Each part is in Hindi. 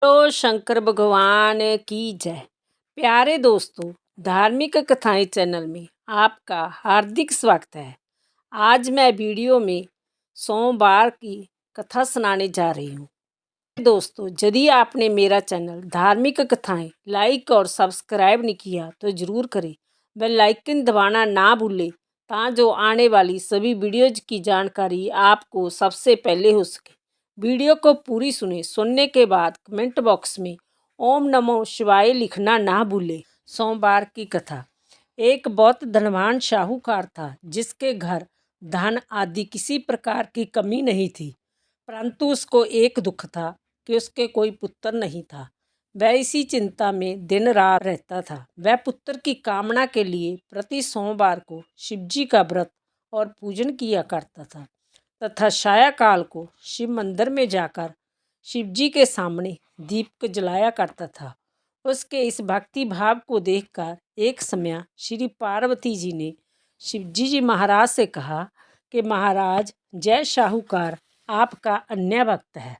तो शंकर भगवान की जय। प्यारे दोस्तों, धार्मिक कथाएं चैनल में आपका हार्दिक स्वागत है। आज मैं वीडियो में सोमवार की कथा सुनाने जा रही हूँ। दोस्तों, यदि आपने मेरा चैनल धार्मिक कथाएं लाइक और सब्सक्राइब नहीं किया तो ज़रूर करें। बेल आइकन दबाना ना भूलें जो आने वाली सभी वीडियोज की जानकारी आपको सबसे पहले हो सके। वीडियो को पूरी सुनने के बाद कमेंट बॉक्स में ओम नमो शिवाय लिखना ना भूलें। सोमवार की कथा। एक बहुत धनवान साहूकार था जिसके घर धन आदि किसी प्रकार की कमी नहीं थी, परंतु उसको एक दुख था कि उसके कोई पुत्र नहीं था। वह इसी चिंता में दिन रात रहता था। वह पुत्र की कामना के लिए प्रति सोमवार को शिवजी का व्रत और पूजन किया करता था तथा सायंकाल को शिव मंदिर में जाकर शिवजी के सामने दीप जलाया करता था। उसके इस भक्ति भाव को देखकर एक समय श्री पार्वती जी ने शिवजी जी महाराज से कहा कि महाराज, जय साहूकार आपका अन्य भक्त है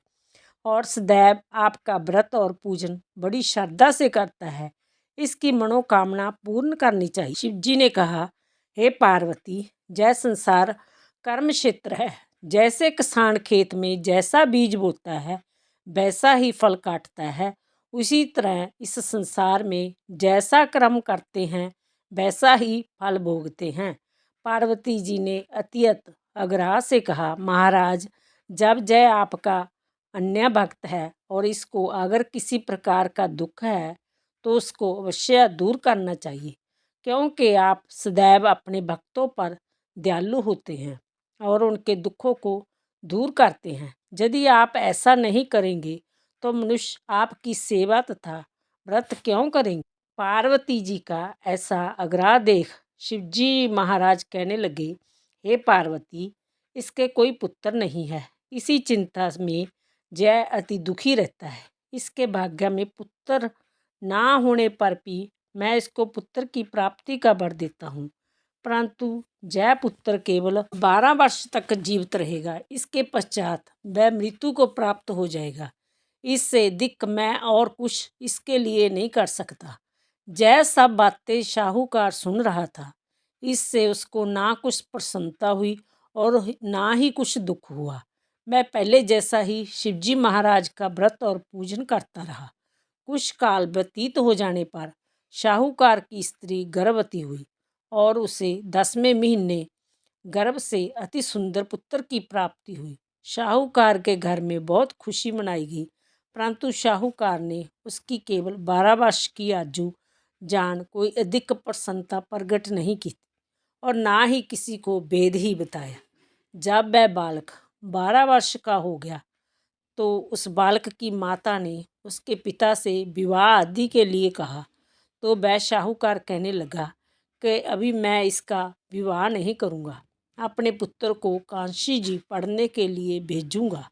और सदैव आपका व्रत और पूजन बड़ी श्रद्धा से करता है। इसकी मनोकामना पूर्ण करनी चाहिए। शिवजी ने कहा, हे पार्वती, जय संसार कर्म क्षेत्र है। जैसे किसान खेत में जैसा बीज बोता है वैसा ही फल काटता है, उसी तरह इस संसार में जैसा कर्म करते हैं वैसा ही फल भोगते हैं। पार्वती जी ने अत्यंत आग्रह से कहा, महाराज, जब जय आपका अन्य भक्त है और इसको अगर किसी प्रकार का दुख है तो उसको अवश्य दूर करना चाहिए, क्योंकि आप सदैव अपने भक्तों पर दयालु होते हैं और उनके दुखों को दूर करते हैं। यदि आप ऐसा नहीं करेंगे तो मनुष्य आपकी सेवा तथा व्रत क्यों करेंगे। पार्वती जी का ऐसा आग्रह देख शिवजी महाराज कहने लगे, हे पार्वती, इसके कोई पुत्र नहीं है। इसी चिंता में जय अति दुखी रहता है। इसके भाग्य में पुत्र ना होने पर भी मैं इसको पुत्र की प्राप्ति का वर देता हूँ, परंतु जय पुत्र केवल 12 वर्ष तक जीवित रहेगा। इसके पश्चात वह मृत्यु को प्राप्त हो जाएगा। इससे अधिक मैं और कुछ इसके लिए नहीं कर सकता। जय सब बातें साहूकार सुन रहा था। इससे उसको ना कुछ प्रसन्नता हुई और ना ही कुछ दुख हुआ। मैं पहले जैसा ही शिवजी महाराज का व्रत और पूजन करता रहा। कुछ काल व्यतीत हो जाने पर साहूकार की स्त्री गर्भवती हुई और उसे 10वें महीने गर्भ से अति सुंदर पुत्र की प्राप्ति हुई। साहूकार के घर में बहुत खुशी मनाई गई, परंतु साहूकार ने उसकी केवल 12 वर्ष की आयु जान कोई अधिक प्रसन्नता प्रकट नहीं की और ना ही किसी को भेद ही बताया। जब वह बालक 12 वर्ष का हो गया तो उस बालक की माता ने उसके पिता से विवाह आदि के लिए कहा, तो वह साहूकार कहने लगा कि अभी मैं इसका विवाह नहीं करूँगा, अपने पुत्र को कांशी जी पढ़ने के लिए भेजूँगा।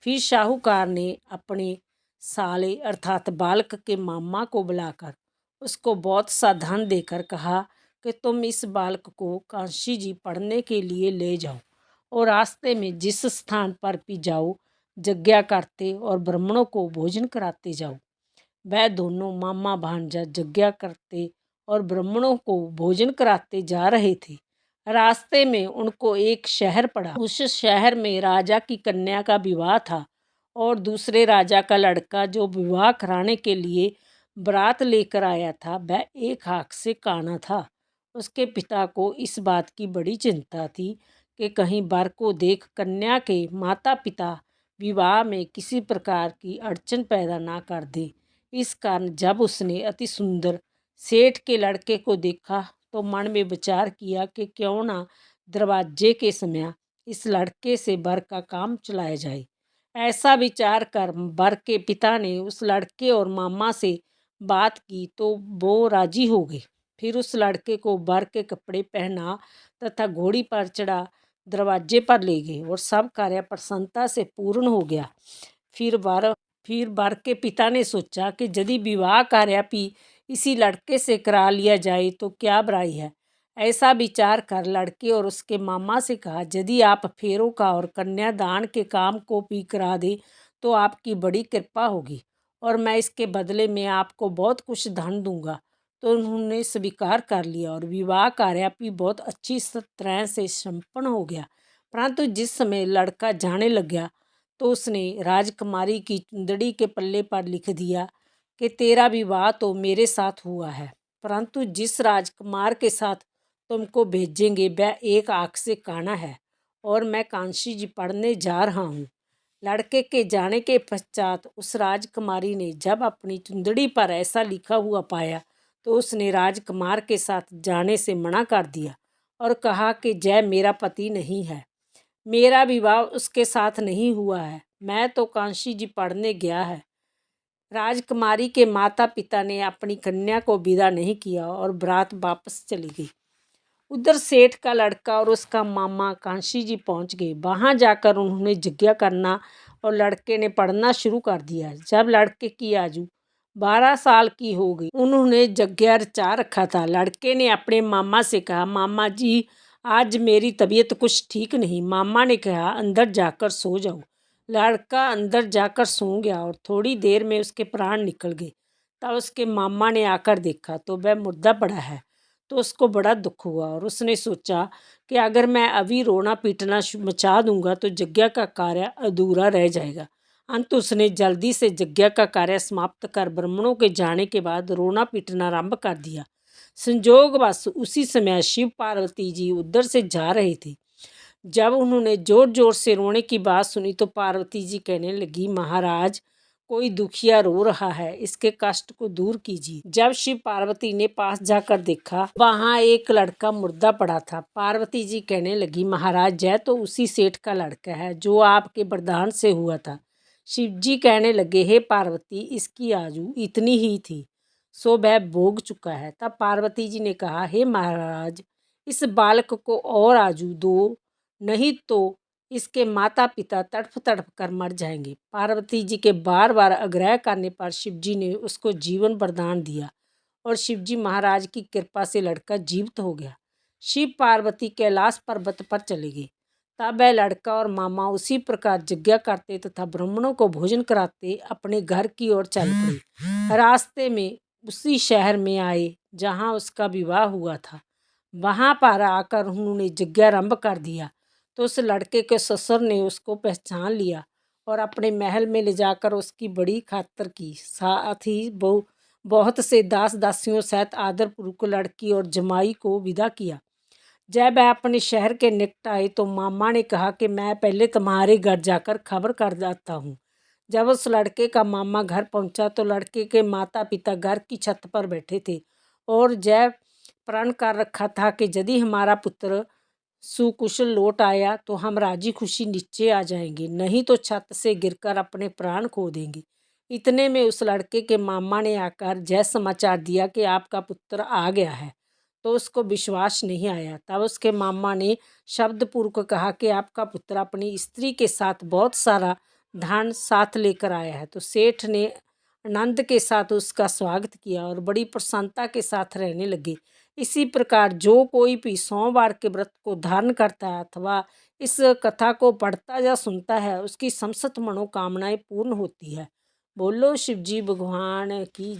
फिर साहूकार ने अपने साले अर्थात बालक के मामा को बुलाकर उसको बहुत सा धन देकर कहा कि तुम इस बालक को कांशी जी पढ़ने के लिए ले जाओ और रास्ते में जिस स्थान पर भी जाओ यज्ञ करते और ब्राह्मणों को भोजन कराते जाओ। वह दोनों मामा भांजा यज्ञ करते और ब्राह्मणों को भोजन कराते जा रहे थे। रास्ते में उनको एक शहर पड़ा। उस शहर में राजा की कन्या का विवाह था और दूसरे राजा का लड़का जो विवाह कराने के लिए बारात लेकर आया था वह एक आँख से काना था। उसके पिता को इस बात की बड़ी चिंता थी कि कहीं वर को देख कन्या के माता पिता विवाह में किसी प्रकार की अड़चन पैदा ना कर दे। इस कारण जब उसने अति सुंदर सेठ के लड़के को देखा तो मन में विचार किया कि क्यों ना दरवाजे के समय इस लड़के से वर का काम चलाया जाए। ऐसा विचार कर वर के पिता ने उस लड़के और मामा से बात की तो वो राजी हो गए। फिर उस लड़के को वर के कपड़े पहना तथा घोड़ी पर चढ़ा दरवाजे पर ले गए और सब कार्य प्रसन्नता से पूर्ण हो गया। फिर वर के पिता ने सोचा कि यदि विवाह कार्य भी इसी लड़के से करा लिया जाए तो क्या बुराई है। ऐसा विचार कर लड़के और उसके मामा से कहा, यदि आप फेरों का और कन्यादान के काम को भी करा दे तो आपकी बड़ी कृपा होगी और मैं इसके बदले में आपको बहुत कुछ धन दूंगा। तो उन्होंने स्वीकार कर लिया और विवाह कार्य भी बहुत अच्छी तरह से संपन्न हो गया। परंतु जिस समय लड़का जाने लग गया तो उसने राजकुमारी की चुंदड़ी के पल्ले पर लिख दिया कि तेरा विवाह तो मेरे साथ हुआ है, परंतु जिस राजकुमार के साथ तुमको भेजेंगे वह एक आँख से काना है और मैं कांशी जी पढ़ने जा रहा हूँ। लड़के के जाने के पश्चात उस राजकुमारी ने जब अपनी चुंदड़ी पर ऐसा लिखा हुआ पाया तो उसने राजकुमार के साथ जाने से मना कर दिया और कहा कि जय मेरा पति नहीं है, मेरा विवाह उसके साथ नहीं हुआ है, मैं तो कांशी जी पढ़ने गया है। राजकुमारी के माता पिता ने अपनी कन्या को विदा नहीं किया और बारात वापस चली गई। उधर सेठ का लड़का और उसका मामा कांशी जी पहुंच गए। वहां जाकर उन्होंने यज्ञ करना और लड़के ने पढ़ना शुरू कर दिया। जब लड़के की आयु 12 साल की हो गई उन्होंने यज्ञ रचा रखा था। लड़के ने अपने मामा से कहा, मामा जी आज मेरी तबीयत कुछ ठीक नहीं। मामा ने कहा अंदर जाकर सो जाओ। लड़का अंदर जाकर सो गया और थोड़ी देर में उसके प्राण निकल गए। तब उसके मामा ने आकर देखा तो वह मुर्दा पड़ा है। तो उसको बड़ा दुख हुआ और उसने सोचा कि अगर मैं अभी रोना पीटना मचा दूंगा तो यज्ञ का कार्य अधूरा रह जाएगा। अंत उसने जल्दी से यज्ञ का कार्य समाप्त कर ब्राह्मणों के जाने के बाद रोना पीटना आरंभ कर दिया। संयोगवश उसी समय शिव पार्वती जी उधर से जा रहे थे। जब उन्होंने जोर जोर से रोने की बात सुनी तो पार्वती जी कहने लगी, महाराज कोई दुखिया रो रहा है, इसके कष्ट को दूर कीजिए। जब शिव पार्वती ने पास जाकर देखा वहां एक लड़का मुर्दा पड़ा था। पार्वती जी कहने लगी, महाराज यह तो उसी सेठ का लड़का है जो आपके वरदान से हुआ था। शिव जी कहने लगे, हे पार्वती इसकी आयु इतनी ही थी सो वह भोग चुका है। तब पार्वती जी ने कहा, हे महाराज इस बालक को और आयु दो, नहीं तो इसके माता पिता तड़फ तड़फ कर मर जाएंगे। पार्वती जी के बार बार आग्रह करने पर शिव जी ने उसको जीवन वरदान दिया और शिव जी महाराज की कृपा से लड़का जीवित हो गया। शिव पार्वती कैलाश पर्वत पर चले गए। तब वह लड़का और मामा उसी प्रकार यज्ञ करते तथा ब्राह्मणों को भोजन कराते अपने घर की ओर चल पड़े। रास्ते में उसी शहर में आए जहाँ उसका विवाह हुआ था। वहाँ पर आकर उन्होंने यज्ञ आरंभ कर दिया तो उस लड़के के ससुर ने उसको पहचान लिया और अपने महल में ले जाकर उसकी बड़ी खातिर की। साथ ही बहुत से दास दासियों सहित आदरपूर्वक लड़की और जमाई को विदा किया। जब वह अपने शहर के निकट आए तो मामा ने कहा कि मैं पहले तुम्हारे घर जाकर खबर कर जाता हूँ। जब उस लड़के का मामा घर पहुंचा तो लड़के के माता पिता घर की छत पर बैठे थे और जय प्रण कर रखा था कि यदि हमारा पुत्र सुकुशल लौट आया तो हम राजी खुशी नीचे आ जाएंगे, नहीं तो छत से गिरकर अपने प्राण खो देंगे। इतने में उस लड़के के मामा ने आकर जय समाचार दिया कि आपका पुत्र आ गया है। तो उसको विश्वास नहीं आया। तब उसके मामा ने शब्दपूर्वक कहा कि आपका पुत्र अपनी स्त्री के साथ बहुत सारा धन साथ लेकर आया है। तो सेठ ने आनंद के साथ उसका स्वागत किया और बड़ी प्रसन्नता के साथ रहने लगे। इसी प्रकार जो कोई भी सोमवार के व्रत को धारण करता है अथवा इस कथा को पढ़ता या सुनता है उसकी समस्त मनोकामनाएं पूर्ण होती है। बोलो शिव जी भगवान की।